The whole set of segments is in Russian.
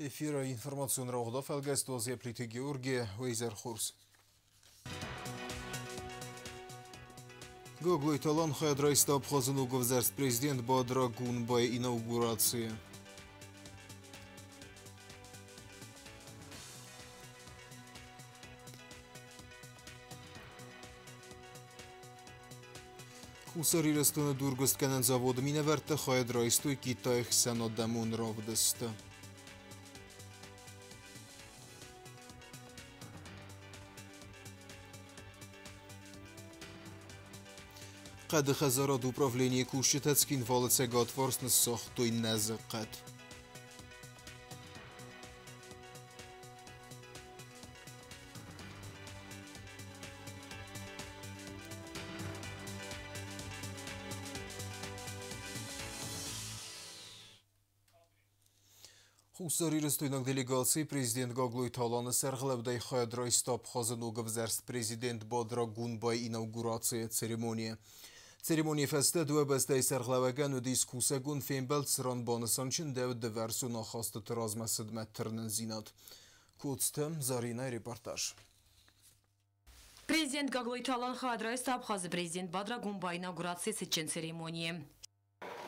Эфира информационного рода фэлгэстуаз яплити Георгия Уэйзерхурс. Гоглой талан хайдрайста обхазану гавзарст президент Бадра Гунбай инаугурации. Хусари растона дургост канан завода минаверта хайдрайсту Китаих санадамун равдаста. قد خزارات управления Кушетецкин валецега отворстна сохтой незакат. Хусари растойнак делегации президент Гоглой таланы сәрғләбдай хайдрай стап хазыну гавзарст президент Бадра Гунбай инаугурация церемония. Церемония фесте дуа бастай сәрғләвәгән у дискусагун фейнбәлт сыран банысан чин дәвд дәвәрсу нахасты тыразма сыдмәттернен зинат. Кодстым Зарина репортаж. Президент Гоглой талан хайдрай стап хазы президент Бадра Гунбай инаугурация сечен церемонии.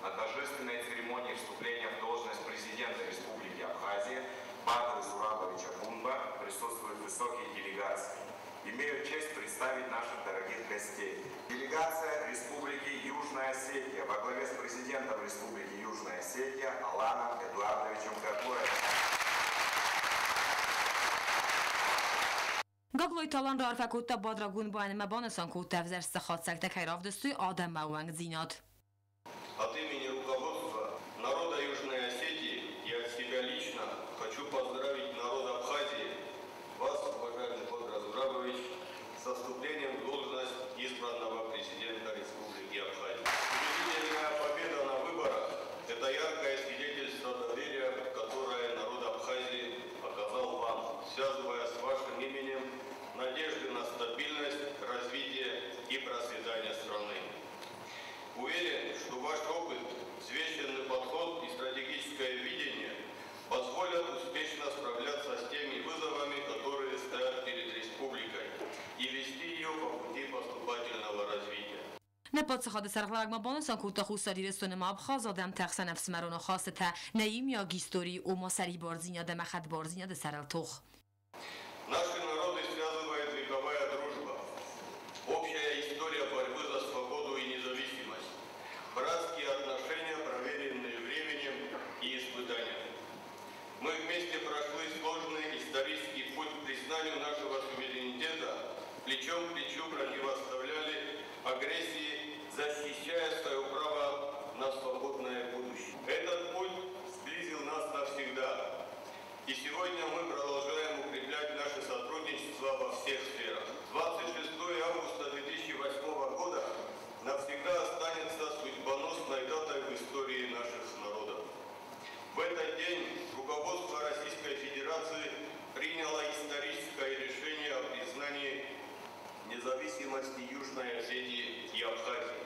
На торжественной церемонии вступления в должность президента Республики Абхазия Бадра Зурабовича Гунба присутствуют высокие делегации. Имею честь представить наших дорогих гостей. Делегация Республики Южная Осетия во главе с президентом Республики Южная Осетия Аланом Эдуардовичем Гаглоевым. Гоглой талан рарфа кутта Бадра Гунбай мабанасан кутта взерста хатсакта кайравдыстуй адам мауанг зинат. От имени руководства народа Южной Осетии и от себя лично хочу поздравить народ Абхазии, вас, уважаемый Бадра Зурабович, со вступлением в должность избранного президента Республики Абхазия. Убедительная победа на выборах – это яркое свидетельство доверия, которое народ Абхазии оказал вам, связывая с вашим именем надежды на стабильность, развитие и процветание страны. Уверен, что ваш опыт, взвешенный подход и стратегическое видение позволят успешно справляться с теми вызовами, которые стоят перед республикой, и вести ее по пути поступательного развития. نپاد سخاد سرقلق ما بانسان کوتا خوستاری رستون ما ابخاز آدم تخصن نفس مرون خاصة تا نیم یا گیستوری و ما سری بارزین دم خد بارزین ده سرالتوخ. Наши народы связывает вековая дружба, общая история борьбы за свободу и независимость, братские отношения, проверенные временем и испытаниями. Мы вместе прошли сложный исторический путь к признанию нашего суверенитета, плечом к плечу противоставляли агрессии, защищая свое право на свободное будущее. Этот путь сблизил нас навсегда. И сегодня мы продолжаем укреплять наше сотрудничество во всех сферах. 26 августа 2008 года навсегда останется судьбоносной датой в истории наших народов. В этот день руководство Российской Федерации приняло историческое решение о признании независимости Южной Осетии и Абхазии.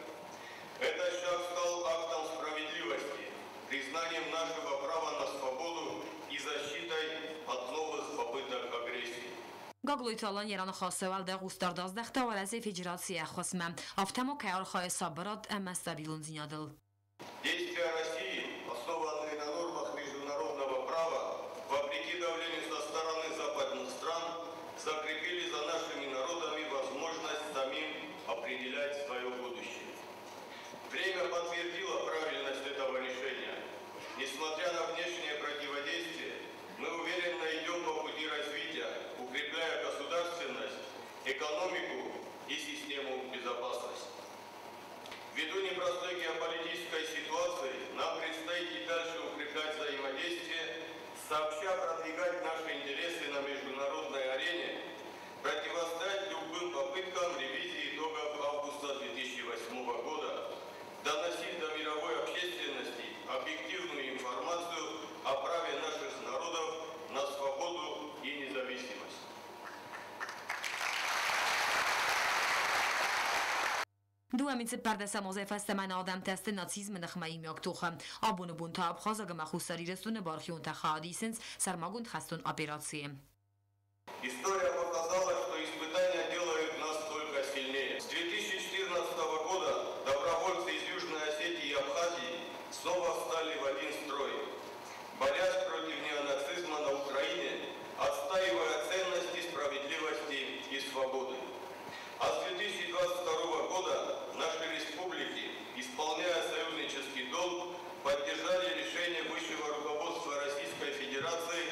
Этот шаг стал актом справедливости, признанием нашего права на свободу и защитой от новых попыток агрессии. Гоглой талан яран خاصه والده غوستارداز دخته و رزی فجراسی خصمم افتمو کار خواهی صابرات اما стабилун зинядыл. Действия России, основанные на нормах международного права, вопреки давлению со стороны западных стран, закрепили за нашими народами возможность самим определять свое будущее. Время подтвердило правильность этого решения. Несмотря на внешнее противодействие, мы уверенно идем по пути развития, укрепляя государственность, экономику и систему безопасности. Ввиду непростой геополитической ситуации нам предстоит и дальше укреплять взаимодействие, сообща продвигать наши интересы на международной арене, противостоять любым попыткам ревизии итогов августа 2008 года, доносить до мировой общественности объективную информацию о праве наших народов на свободу и независимость. Du amince perdesa moze festemen adam test nazizm nخمایی میاکتوخم آبون بون تا ابخاز گم خوستاری رستون بارخیون تخادیسنس سرماگون خستون операции. История показала, что испытания делают нас только сильнее. С 2014 года добровольцы из Южной Осетии и Абхазии снова встали в один строй, борясь против неонацизма на Украине, отстаивая ценности справедливости и свободы. А с 2022 года наши республики, исполняя союзнический долг, поддержали решение высшего руководства Российской Федерации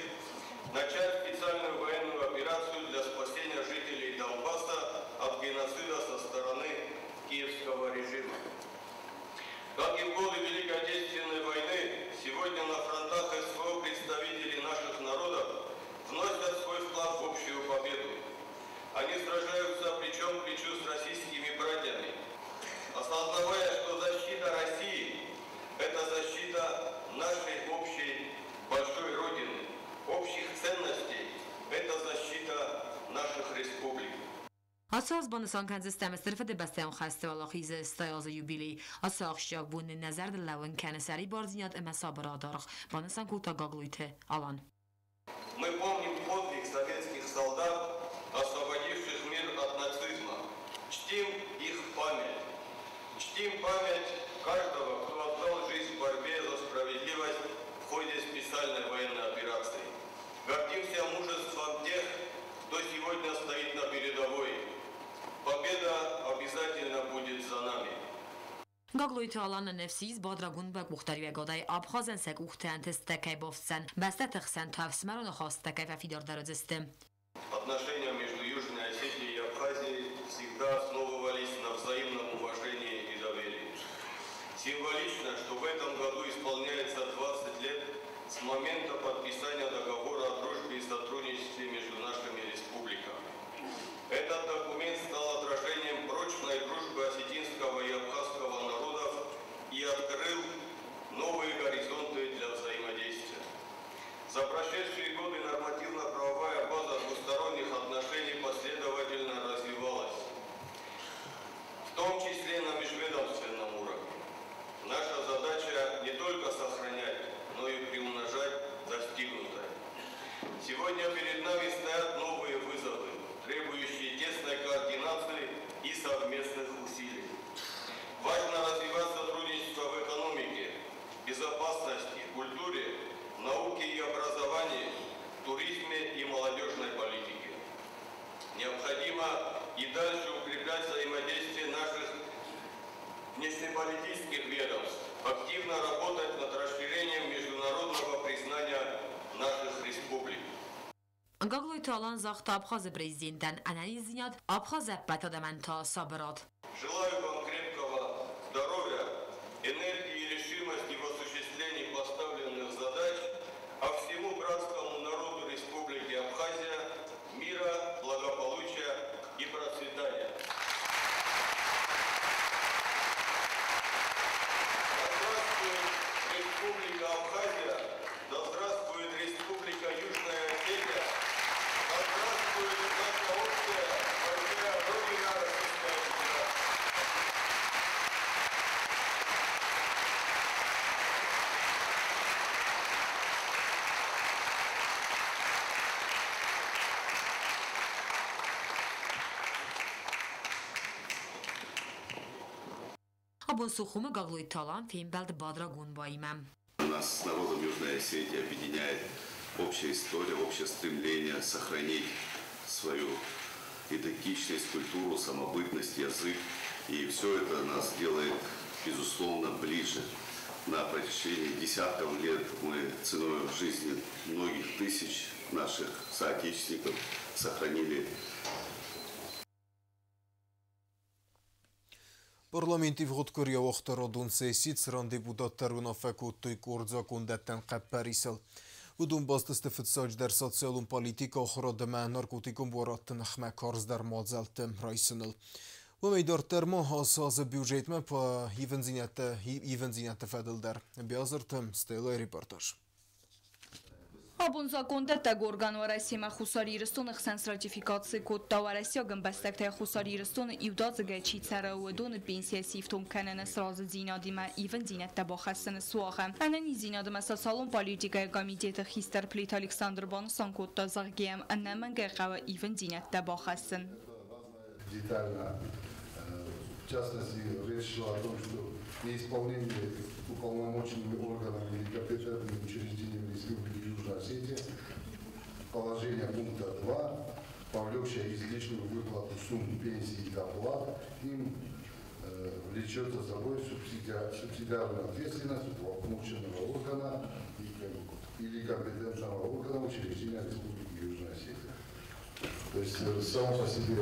начать специальную военную операцию для спасения жителей Донбасса от геноцида со стороны киевского режима. Как и в годы Великой Отечественной войны, сегодня на фронтах СВО представители наших народов вносят свой вклад в общую победу. Они сражаются плечом к плечу с российскими братьями, осознавая, что защита России – это защита нашей общей большой Родины, общих ценностей – это защита наших республик. اساس بانسان کنز استمستر فده بسته خسته و خیز استایاز یوبیلی اساق شاق بون نظر دلون کنه سری بارزینات اما صابرا دارخ بانسان کوتا گاگلویته آلان. Мы помним подвиг советских солдат, освободивших мир от нацизма. Чтим их память. Чтим память каждого, кто отдал жизнь в борьбе за справедливость в ходе специальной военной операции. Гордимся мужеством тех, кто сегодня стоит на передовой. Победа обязательно будет за нами. گاگلویت آلان نفسیز بادراگون به مختاری گادای آبخازن سگ اوختن تستکای بافتسن بسته تخسن تافسمر و نخواستکای و فیدار درازسته. Отношения между Южной Осетией и Абхазией всегда основывались на взаимном уважении и доверии. Символично, что в этом году исполняется 20 лет с момента подписания договора о дружбе и сотрудничестве между нашими республиками. Этот документ стал отражением прочной дружбы осетинского и абхазского народов и открыл новые горизонты для взаимодействия. За прошедшие годы нормативно-правовая база двусторонних отношений последовательно развивалась, в том числе на межведомственном уровне. Наша задача не только сохранять, но и приумножать достигнутое. Сегодня перед нами стоят новые вызовы, требующие тесной координации и совместных усилий. Важно развивать сотрудничество в экономике, безопасности, культуре, науке и образовании, туризме и молодежной политике. Необходимо и дальше укреплять взаимодействие наших внешнеполитических ведомств, активно работать над расширением международного признания наших республик. گاگلویت آلان زاخت آبخاز برزیندن انالیزیات آبخاز بتادمنتا صابرات. Желаю вам крепкого здоровья, энергии и решимости в осуществлении поставленных задач, а всему братскому народу Республики Абхазия мира, благополучия и процветания. Да здравствует Республика Абхазия, да здравствует Республика Южная Осетия, да здравствует наша общая большая Родина Российская Федерация. آبون سخوم گاگلویت آلان فیلم بلد بادراگون باییمم. Нас с народом Южной Осетии объединяет общая история, общее стремление сохранить свою идентичность, культуру, самобытность, язык. И все это нас делает, безусловно, ближе. На протяжении десятков лет мы ценой жизни многих тысяч наших соотечественников сохранили. Parlamenti vhodkoriya oxtarodun sessit sran deputatlarına fekuttuy kurdzakundeten qapparisel. Udun bastıstı fıtsac der sosyalun politika oxradımı narkotikum borattın xme karz der mazaltım raysınıl. و میدارتر ما حساس بیوجیت ما پا هیون زینت فدل در بیازرتم ستیل ریپورتاج. Abunzakunda Tagorgan Warasima Husari Restun Xens Ratifikatsi Kutta Warasjagin Bestekte Husari Restun Iudazge Chitsara Wadun Pensia Siftum Kanan Sraz Zinadima Even Zinet Tabachasen Suaha Anani Zinadima Salon Politika Комитета Хистерплит Александр Бонсон Кutta Zargem Аннамангева Even Zinet Tabachasen. Детально, в частности, речь шла о том, что неисполнение уполномоченными органами или компетентными учреждениями Республики Южная Осетия положение пункта 2, повлекшее излишнюю выплату сумм пенсий и доплат, им влечет за собой субсидиарную ответственность уполномоченного органа или компетентного органа учреждения Республики Южная Осетия. То есть само по себе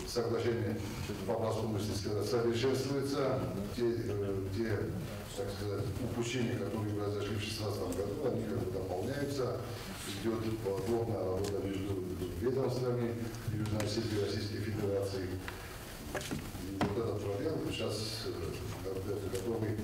соглашение по-простому совершенствуется. Те, так сказать, упущения, которые произошли в 2016 году, они как бы дополняются. Идет плотная работа между ведомствами Южной Осетии и Российской Федерации. И вот этот пробел сейчас готовы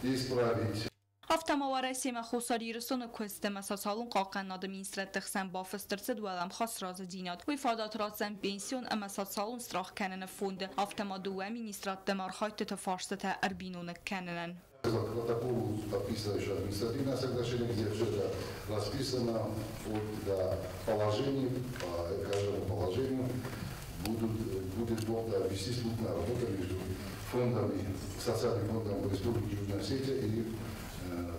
исправить. Автомавارسیم خساری رسون کست مساسالون قاقن نادمینسترت تخسن بافسترسد ولم خاص راز دینات و ifadات رازن بینسیون مساسالون استراخ کنن فوند автомадуа министрат демархайт тефарстата арбинун кеннен. Протокол подписывающий административное соглашение, где все это расписано вплоть до положений, по каждому положению будет вести служебная работа между фондами, социальным фондом Республики Южная Осетия и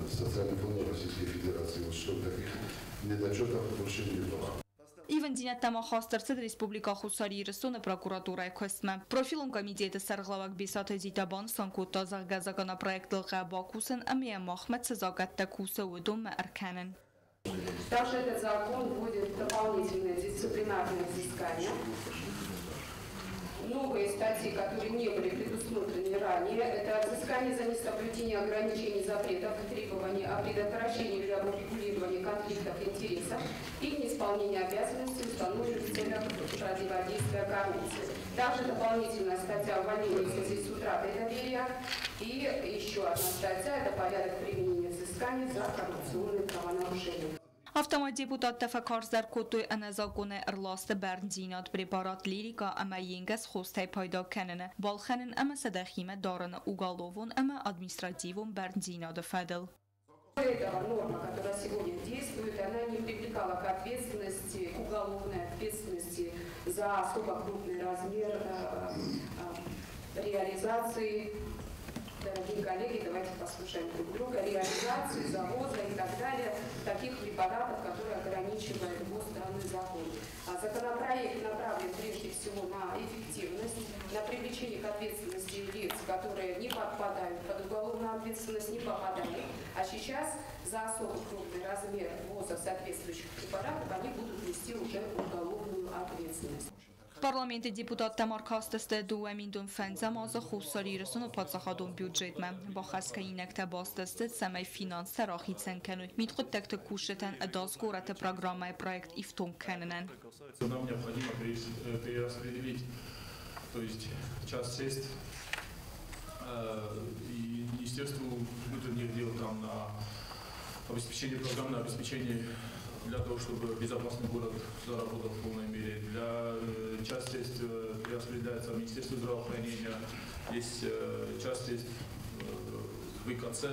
социальным фондом Российской Федерации, вот чтобы таких недочетов больше не было. Even Dinat Tamahastartsed Respublika Husari Restun Prokuratura Kostma. Profilum Komitete Sarglavak Bisat Zitaban Sankutta Zargazagana проект Лга Бакусен Амия Махмед Сазагатта Куса Удум Арканен. Также этот закон вводит дополнительное дисциплинарное взыскание. Новые статьи, которые не были предусмотрены ранее, это взыскание за несоблюдение ограничений, запретов и требований о предотвращении или урегулировании конфликтов интересов и неисполнение обязанностей, установленных в целях противодействия коррупции. Также дополнительная статья увольнения в связи с утратой доверия и еще одна статья – это порядок применения взысканий за коррупционные правонарушения. Автомат-депутат Тефакарздар Котуй Аназагуне Эрласт Бернзинат препарат лирика ама Йенгас Хостай пайда Кеннене Балханен ама Садахиме Дарана Уголовун ама Административум Бернзинат Федел. Эта норма, которая сегодня действует, она не привлекала к ответственности, к уголовной ответственности за особо крупный размер реализации. Дорогие коллеги, давайте послушаем друг друга. Реализации, завоза и так далее таких препаратов, которые ограничивают двустранный закон. Законопроект направлен прежде всего на эффективность, на привлечение к ответственности лиц, которые не подпадают под уголовную ответственность, не попадают. А сейчас за особо крупный размер ввоза соответствующих препаратов они будут нести уже уголовную ответственность. Parlamenti deputat Tamarkasteste دوامین فنزماز خوصاری رسون پادساخادون بیوجید من با خسکه اینک تباستسته سمی فینانس تراخی سنکنو مید خود تکت کوشتن اداز گورت پروگرامه پرویکت ایفتون کننن. Нам необходимо перераспределить, то есть часть средств и Министерству внутренних дел там на обеспечение программ, на обеспечение для того, чтобы безопасный город заработал в полной мере. Для часть средств перераспределяется Министерство здравоохранения, есть часть средств ВКЦ.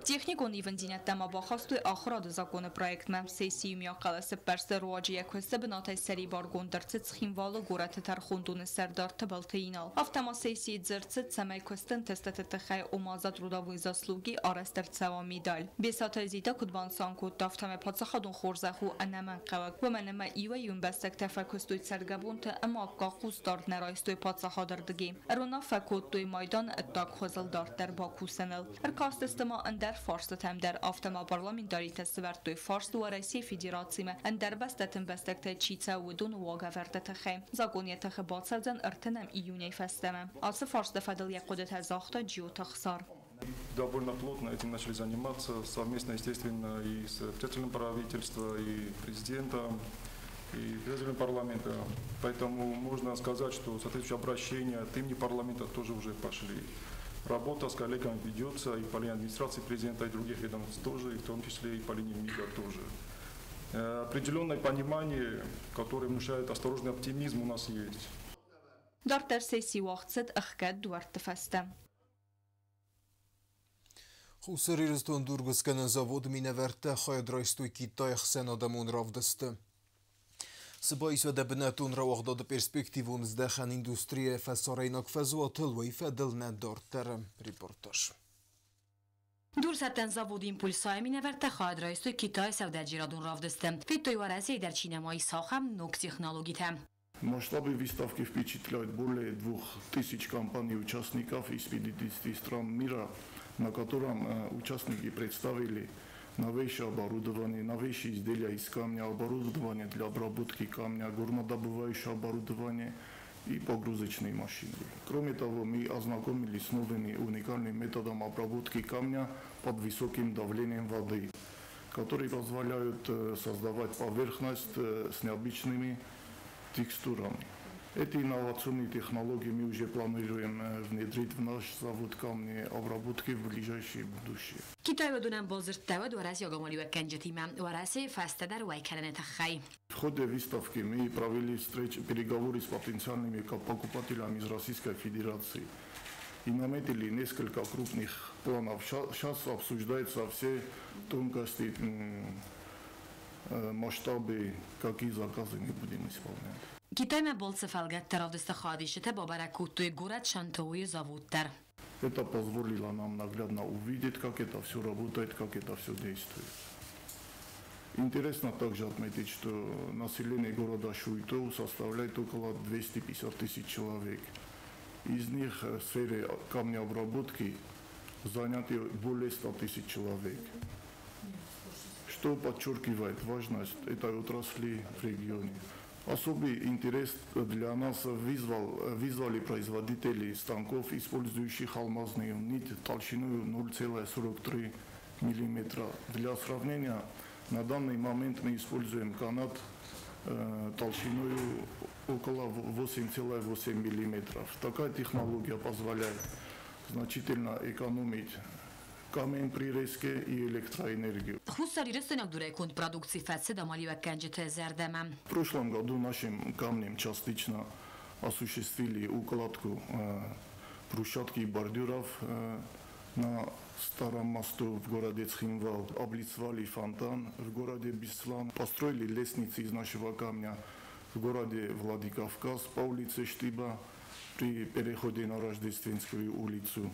Техникон Ивандинят Тамабахастуй Ахрад законы проектме сессию мякаласы персы руаджия квесте бенатай сери баргондерцит схимвала горат тархундун сердар табалтеинал. Автома сессии дзерцит самай квестен тестет тхай омазат трудовые заслуги арестерцева медаль. Бесатай зита кудбан санкут автоме подсахадун хорзаху анаман кавак. Ваманама ива юнбестек тефакустуй цергабунта ама аккахус дард нарайстуй подсахадардги. Руна факуттуй майдан аттак хозалдар در باکوسنل. ارکاستستما اندر فارست هم در آفتما پارلمانتاری تسورت توی فارس و رئیس فدراسی ما اندر بستتن بستکت چیتا و دون واقع ورده خیم. زاگونیت خبات سازن ارتنم ایونی فستم. آس فارس دفدل یقودت از آختا جیو تخسار. Довольно плотно этим начали заниматься совместно, естественно, и с председателем правительства, и президентом, и председателем парламента. Поэтому можно сказать, что соответствующие обращения от имени парламента тоже уже пошли. Работа с коллегами ведется и по линии администрации президента, и других ведомств тоже, и в том числе и по линии МИДа тоже. определенное понимание, которое внушает осторожный оптимизм, у нас есть. Դարտեր սեսի ուաղցդ ըխկետ դուարտ տվաստը։ Хусарирստон Дургускана завод миневерте хайдрайстуй Китай хсенадамон равдысты. Сыбайс ve debinetun ravaqda perspektivun zdehan industriye fesaraynak fezuatıl ve ifedilne dartere reportaj. Дурсатен завод импульсай миневерте хайдрайстуй Китай севдаджирадун равдысты. Фиттой вараси дар чинемаи сахам нок технологите. Масштабы выставки впечатляют более 2000 компаний-участников из 50 стран мира, на котором участники представили новейшее оборудование, новейшие изделия из камня, оборудование для обработки камня, горнодобывающее оборудование и погрузочные машины. Кроме того, мы ознакомились с новыми уникальным методом обработки камня под высоким давлением воды, которые позволяют создавать поверхность с необычными текстурами. Эти инновационные технологии мы уже планируем внедрить в наш завод камней обработки в ближайшее будущее. Китай بدونم بازرتواد ورسی آگامالی و کنجتیمم ورسی فسته در وایکرنه تخی. В ходе выставки мы провели переговоры с потенциальными покупателями из Российской Федерации и наметили несколько крупных планов. Сейчас обсуждаются все тонкости, масштабы, какие заказы мы будем исполнять. Китай ме болце фалгат таравдысты хадишите бабаракутуй город шантауи заводтар. Это позволило нам наглядно увидеть, как это все работает, как это все действует. Интересно также отметить, что население города Шуйтоу составляет около 250 тысяч человек. Из них в сфере камнеобработки заняты более 100 тысяч человек. Что подчеркивает важность этой отрасли в регионе. Особый интерес для нас вызвали производители станков, использующих алмазную нить толщиной 0,43 мм. Для сравнения, на данный момент мы используем канат толщиной около 8,8 мм. Такая технология позволяет значительно экономить камень при резке и электроэнергию. В прошлом году нашим камнем частично осуществили укладку брусчатки и бордюров на старом мосту в городе Цхинвал, облицевали фонтан в городе Беслан, построили лестницы из нашего камня в городе Владикавказ по улице Штыба при переходе на Рождественскую улицу.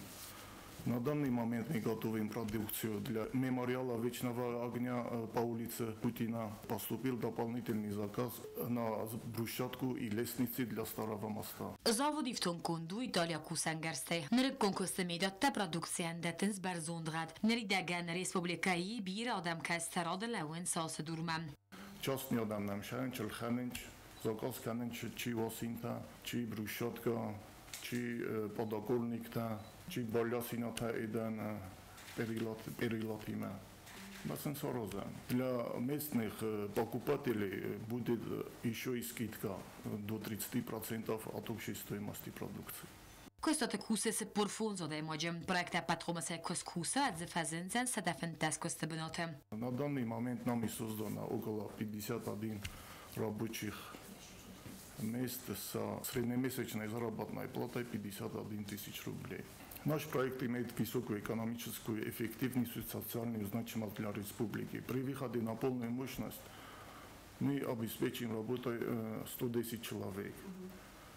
На данный момент мы готовим продукцию для мемориала Вечного огня по улице Путина. Поступил дополнительный заказ на брусчатку и лестницы для старого моста. Заводи в Тонкунду Италия кусангерсте. Нерек конкурс медата продукциян датенс барзондрад. Неридаган республикаи бир адам кастерад лавен сас дурмам. Частни адам нам шаен челханенч, заказ каненч чи осинта, чи брусчатка, чи подоконникта, чи балясината иден перелатима. Для местных покупателей будет еще и скидка до 30% от общей стоимости продукции. Questo te cuse se porfunzo da immagine проекта Патрома се косkusa от зафазенцен садафентас костебноте. На данный момент нами создано около 51 рабочих мест со среднемесячной заработной платой 51 тысяч рублей. Наш проект имеет высокую экономическую эффективность и социальную значимость для республики. При выходе на полную мощность мы обеспечим работой 110 человек.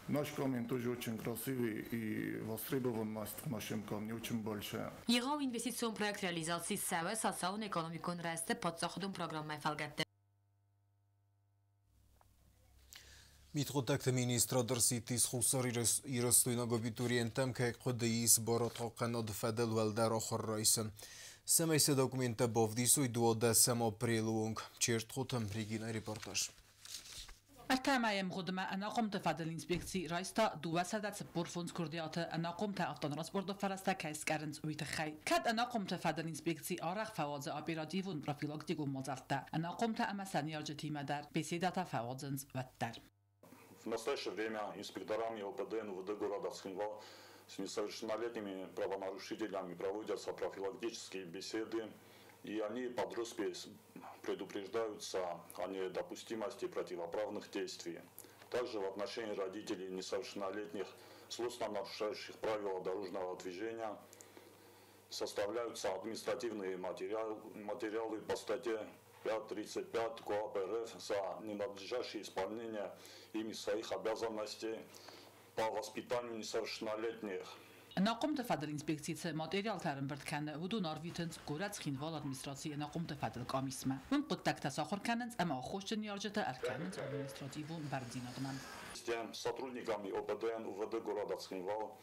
Наш камень тоже очень красивый и востребованность в нашем камне очень большая. Его инвестиционный проект реализации севе социально-экономикон расте под заходом программы Фалгатте. Митхотакт министра дърситис хусари ирастуйнаг абитуриентам ке қодеис баратқа қанад федел велдер ахыр райсын. Семейсе документа бавдисуй 27 апрелунг. Черт хотам Регина репортаж. التمايم خدمة أنا قمت فاد الإنسبكسي رايستا دوا سادات بورفونز كرديات أنا قمت أفتن راس برد فرستا كايس كارنز ويتخي كاد أنا قمت فاد الإنسبكسي أرخ فواز أبيراتيفون بروفيلاكتيكو مزالتا أنا قمت أما سانيارجتي مدار بسيداتا فوازنز وتر. В настоящее время инспекторами ОПД НУВД города Цхинвал с несовершеннолетними правонарушителями проводятся профилактические беседы, и они под роспись предупреждаются о недопустимости противоправных действий. Также в отношении родителей несовершеннолетних, злостно нарушающих правила дорожного движения, составляются административные материалы по статье 5.35 КоАП РФ за ненадлежащее исполнение ими своих обязанностей по воспитанию несовершеннолетних. Նակոմ տվադել ինսպեկցիացը մատերիալ թարմբրտքանը ուդու նարվիտենց գորած խինվալ ադմինիստրացիա նակոմ տվադել կամիսմը ուն կտակտա սախորքանենց ամա խոշչնի արժետը արքանենց административу бардинадман. Сотрудниками ОПДН УВД города Цхинвал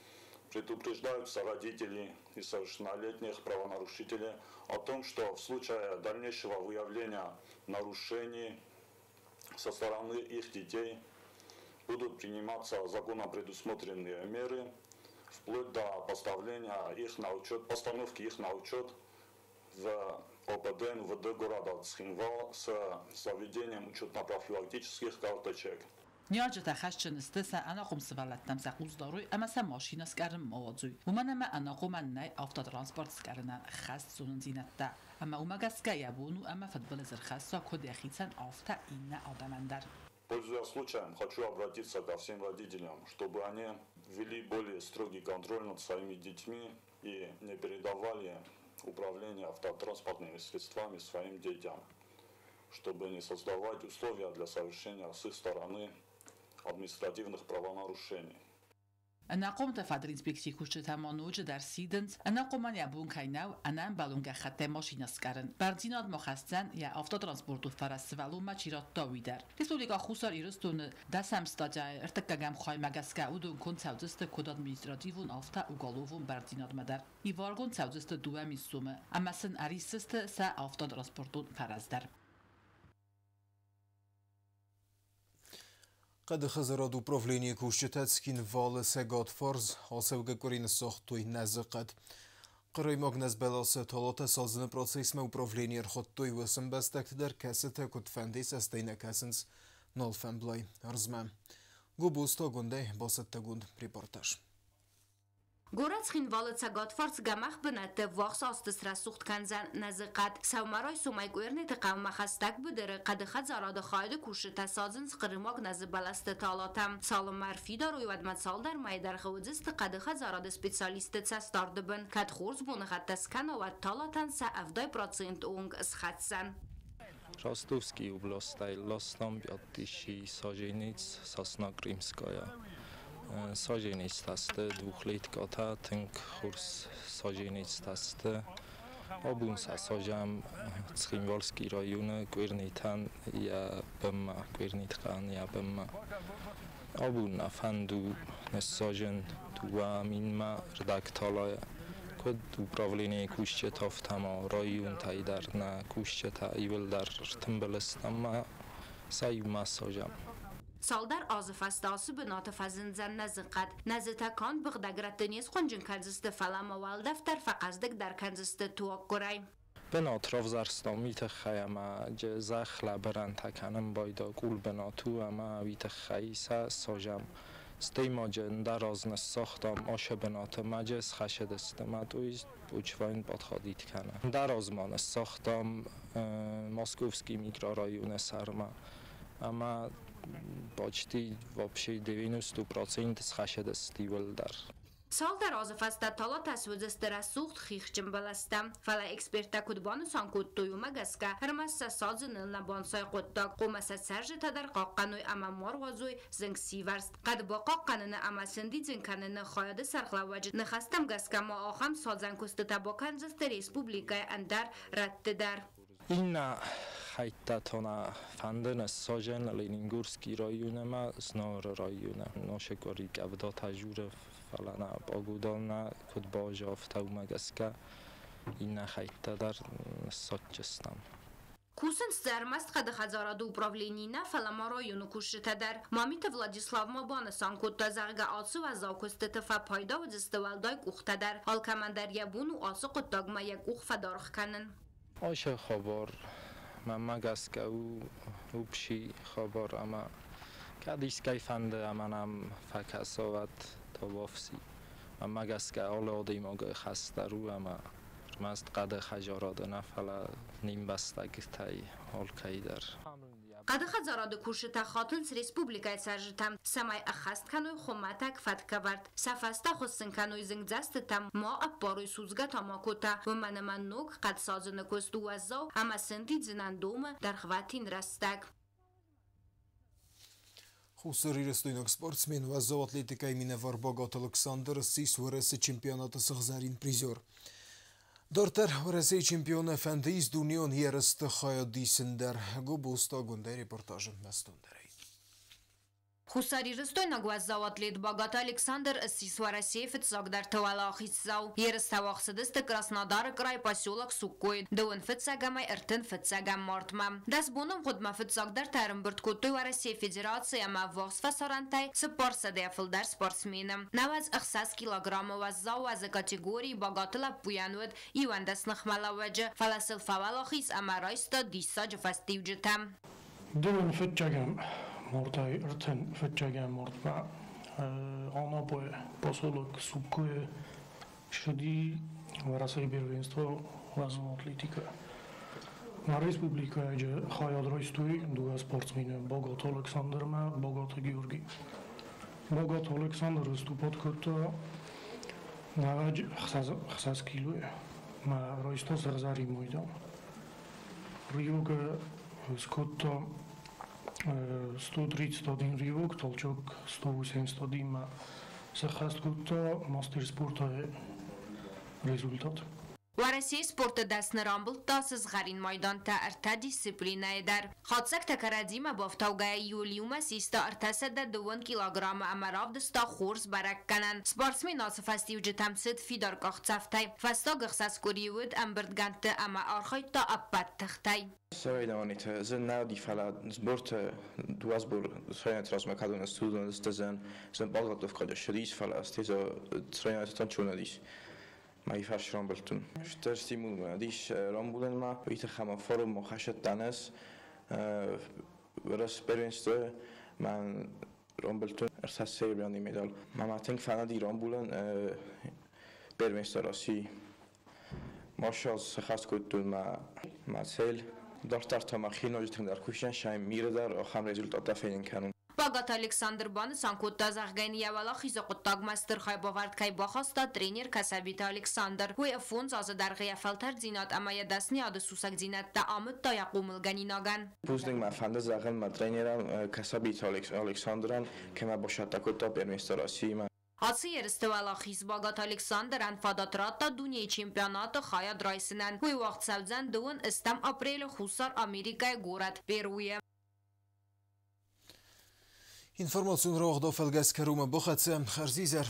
предупреждаются родители несовершеннолетних правонарушителей о том, что в случае дальнейшего выявления нарушений со стороны их детей будут приниматься законом предусмотренные меры, вплоть до постановки их на учет в ОПДН УВД города Цхинвал с заведением учетно-профилактических карточек. Նյաջը խաշչնստը սա անախում սվալատնամ սախուզդարույ ամասա մաշինաս կարմ մովածույ ումանամա անախում աննայ ավտոտրանսպորտ սկարնա խաստ սուննձինատտա ամա умагаска ябуну ама футболезер хасса кодяхицан авта инна адамандар. Пользуясь случаем, хочу обратиться ко всем родителям, чтобы они ввели более строгий контроль над своими детьми и не передавали управление автотранспортными средствами своим детям, чтобы не создавать условия для совершения с их стороны административных правонарушений. Նակոմ տվադել ինսպեկցիի քուշտամանուջը դար սիդենց նակոման յաբուն կայնավ անան բալունգա խատե մաշինասկարն բարձինոդ մոխաստան յա ավտոտրանսպորտու ֆարասվալու մաչիրոտտո վիդար Ռեսպուբլիկա խուսար իրստուն դասամ ստադիա ըրտկագամ խոյմագասկա ուդուն կոնցավդստը կոդ ադմինիստրատիվուն ավտա ուգալովուն բարձինոդ մադար իվարգոն ցավդստը դուամիսումը ամասն արիսստը սա ավտոտրանսպորտուն ֆարազդար قد خزراد управление كوشتاتسكين فال سجاد فرز حاسب كورين ساختوي نزقد قرای ماغنز بلاس طالات سازن پروسیس ما управление خطوي وسم بستك در کسته کد فندیس استین کسنس نال فنبلای ارزمه گوبوستا گنده باست گند ریپورتاج Գորած խինվալը ցագատվարց գամախ բնատը վախս աստսրասուխտ կանզան նազկատ սավմարոյ սումայկուերնի տყամախաստակ բդերը qadıxaz aradı xaydı kuşta sazın qırmaq nazı balastı talatam salımar fidar uyadmat saldar maydar xudist qadıxaz aradı spesialisti çastardыбın kad xurz bunu xattaskanovat talatan sa avday процент ung sxatsan Ростовский область, Ластам 5000 саженец, Сосна Крымская. Саженец тасты, двухлетка, тынк курс саженец тасты. Обунса сажам Цхинвальский район, Квернитан, я бэмма, Кверниткан, я бэмма. Обун афанду несажен туа минма редакталая. Код управление кушчетов тама район тайдар на кушчета ивелдар тымбелестама сайма сажам. Saldar azıfastası bınatı fazıncan nazıqat. Nazıtakan bıqdagratınız qoncun kanzıstı falama val daftar faqazdık dar kanzıstı tuak kuray. Bınat ravzarsta mitxayama zaxla barantakanım bayda qul bınatu ama vitxaysa sajam. Stejmagen darazne saxtam aşa bınatı majes xaşedestem toiz uçvayn podxadit kana. Darazman saxtam Moskovski mikrorayon sarma. Ama почти вообще 90% схашедасти валдар. Saldar azıfasta talat asvızıstara suht xixçim balastam. Fala eksperta kudbanı sankut duyuma gaska. Hermassa sazınılna bansay quttak. Qomasa serje tadar qaqqanuy ama morg'azuy zing sivarst. Qad ba qaqqanını ama sindi zinkanını xayada sarxlavajı. Nixastam gaska ma axam sazan kusti tabakan zıstı respublikaya andar rattidar. Inna haytatona fandana sajen Leningurski rayonema znor rayona noshekori gavda tajure falana bagudalna kudbaja aftaumageska inna haytadar satchestam Кусен сцермаст qadıxazarada upravleniyna falama rayonu kuştadar. Mamita Vladislav Mabana sankutta zarga atsı ve zavkusti tıfa payda ve zistivalday kuxtadar. Alkamandar yabunu atsı quttagma yak uxfadarx kanin. Aşağı xabar ممگسکه او بشی خبر اما کدیش کیفنده امانم فکساوت تا وافسی ممگسکه آل آدی ماگه خسته رو اما مست قد خجارات نفلا نیم بستگی تای حال کی در قد خزاراد کوشت خاطلس ریسپوبلیکای سرجتم سمای اخست کنوی خمتک فتک ورد سفسته خستن کنوی زنگ زست تم ما اپاروی سوزگا تاما کتا و من نوک قد سازن کستو وزاو اما سندید زنان دوم در خواتین رستگ. Хусари рестойнок спортсмен ваззав атлетика имени Варбагат Александр сис варасы чемпионата сахзарин призер. Дортер варасы чемпиона фандейс дунион ярысты хаядисендер. Губуста гундай репортажы мәстундерей. Хусари рестойнок ваззав атлет Багат Александр сис варасы фитсагдар тавалахисзау. Ярыста вахсыдысты Краснодар край поселок Суккой. Дуын фитсагамай иртын фитсагам мартма. Дас буным худма фитсагдар тарым бұрткутты варасы федерация ма вахсфа сарантай спорса дефылдар спортсменам. Наваз 600 килограмма ваззав вазы категории Багатыла пуянуд ивандас нахмалаваджы фаласыл фавалахис ама райста диссаджы фастивджитам. Дуын фитсагам. Мортай ртен фетчагам мортма анапой поселок Суккое шди варасай первенство вазова атлетика. На республика же хаядройстуй дуа спортсмена Багат Александр ма Багат Георгий. Багат Александр выступат кото навач 600 кило ма ройсто сарзари мойдан. Риога ското 131 ривок, толчок 181 ма сахаст куто мастер спорта результат. Варасей спорта дасны рамбыл тасыз ғарин майданта арта дисциплина эдар. Хатсак такарадима бафтаугая юлиума систа артасада 2 килограмма амаравдыста хорс барак канан. Спортсмен асыфастивджи тамсыд фидар кахцафтай. Фаста гықсас көриуд амбырдганты ама архайта аппат тахтай. Савайдаманит, зен науди фала сборт дуазбур срайнат размакадуна студентста зен балгатовка да шрис фала стеза срайнатан чунадис. ما يفرش رامبلتون شتر سیمون منادیش رامبولن ما ویت خما فارم مخشت دانس ورس برینسته من رامبلتون ارسال سیریانی میدال ما ماتنگ فنادی رامبولن برینسته راسی ماشاء خاص کردن ما سیل دارتر تماخین وجدتن در کوشن شایم میره در آخر رزولتات دفعین کنون Багат Александр баны санкутта захгайны явала хизоқуттаг мастер хайбавард кай бахаста тренер Касабита Александр. Хуя фунз азы дарғия фалтар зинат амая дасни ады сусак зинатта амыт та яқумыл ганинаган. Пуздинг ма фанда захган ма тренерам Касабита Александран кема башатта кутта перместораси ма. Асы ерісті валахиз Багат Александр анфадатратта дуния чемпионаты хая драйсынан. Хуй вақт савзан дуын истам апрелі хусар Америкай город Перуе. Информацию нравах до фелгас карума бохатсе харзизер.